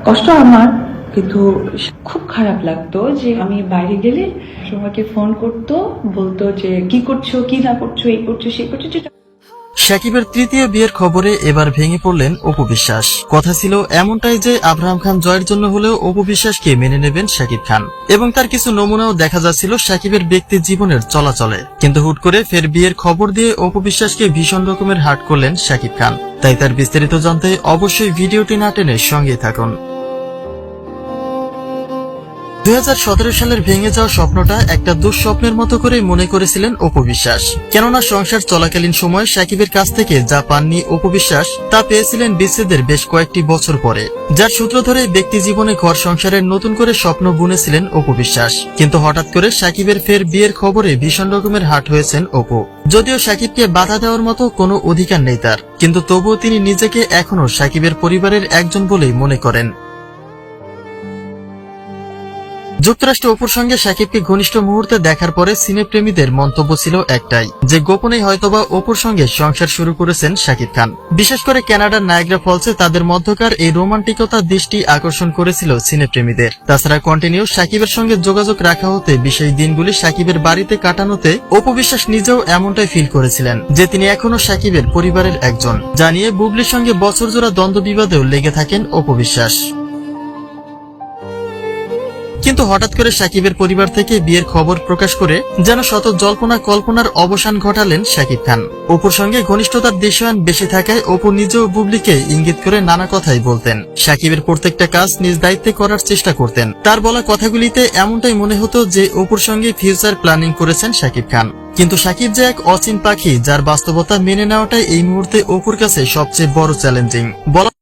কষ্ট আমার, কিন্তু খুব খারাপ লাগতো যে আমি বাইরে গেলে সবাইকে ফোন করতো, বলতো যে কি করছো, কি না করছো, এই করছো, সেই করছো, যেটা। শাকিবের তৃতীয় বিয়ের খবরে এবার ভেঙে পড়লেন অপু বিশ্বাস। কথা ছিল এমনটাই যে আব্রাহাম খান জয়ের জন্য হলেও অপু বিশ্বাসকে মেনে নেবেন শাকিব খান, এবং তার কিছু নমুনাও দেখা যাচ্ছিল শাকিবের ব্যক্তি জীবনের চলাচলে। কিন্তু হুট করে ফের বিয়ের খবর দিয়ে অপু বিশ্বাসকে ভীষণ রকমের হার্ট করলেন শাকিব খান। তাই তার বিস্তারিত জানতে অবশ্যই ভিডিওটি না টেনে সঙ্গে থাকুন। 2017 সালের ভেঙে যাওয়া স্বপ্নটা একটা দুঃস্বপ্নের মতো করে মনে করেছিলেন অপু বিশ্বাস। কেননা সংসার চলাকালীন সময় শাকিবের কাছ থেকে যা পাননি অপু বিশ্বাস, তা পেয়েছিলেন বিচ্ছেদের বেশ কয়েকটি বছর পরে, যার সূত্র ধরে ব্যক্তি জীবনে ঘর সংসারের নতুন করে স্বপ্ন বুনেছিলেন অপু বিশ্বাস। কিন্তু হঠাৎ করে শাকিবের ফের বিয়ের খবরে ভীষণ রকমের হার্ট হয়েছেন অপু। যদিও শাকিবকে বাধা দেওয়ার মতো কোনো অধিকার নেই তার, কিন্তু তবুও তিনি নিজেকে এখনো শাকিবের পরিবারের একজন বলেই মনে করেন। যুক্তরাষ্ট্র অপুর সঙ্গে শাকিবকে ঘনিষ্ঠ মুহূর্তে দেখার পরে সিনেপ্রেমীদের মন্তব্য ছিল একটাই, যে গোপনেই হয়তোবা অপুর সঙ্গে সংসার শুরু করেছেন শাকিব খান। বিশেষ করে কানাডার নায়াগ্রা ফলসে তাদের মধ্যকার এই রোমান্টিকতা দৃষ্টি আকর্ষণ করেছিল সিনেপ্রেমীদের। তাছাড়া কন্টিনিউ শাকিবের সঙ্গে যোগাযোগ রাখা হতে, বিশেষ দিনগুলি শাকিবের বাড়িতে কাটানোতে অপু বিশ্বাস নিজেও এমনটাই ফিল করেছিলেন যে তিনি এখনো শাকিবের পরিবারের একজন। জানিয়ে বুবলির সঙ্গে বছরজোড়া দ্বন্দ্ব বিবাদেও লেগে থাকেন অপু বিশ্বাস। কিন্তু হঠাৎ করে শাকিবের পরিবার থেকে বিয়ের খবর প্রকাশ করে যেন শত জল্পনা কল্পনার অবসান ঘটালেন শাকিব খান। অপুর সঙ্গে ঘনিষ্ঠতার দৃশ্যায়ন বেশি থাকায় অপু নিজেও বুবলিকে ইঙ্গিত করে নানা কথাই বলতেন। শাকিবের প্রত্যেকটা কাজ নিজ দায়িত্বে করার চেষ্টা করতেন। তার বলা কথাগুলিতে এমনটাই মনে হতো যে অপুর সঙ্গে ফিউচার প্ল্যানিং করেছেন শাকিব খান। কিন্তু শাকিব যে এক অচিন পাখি, যার বাস্তবতা মেনে নেওয়াটাই এই মুহূর্তে অপুর কাছে সবচেয়ে বড় চ্যালেঞ্জিং।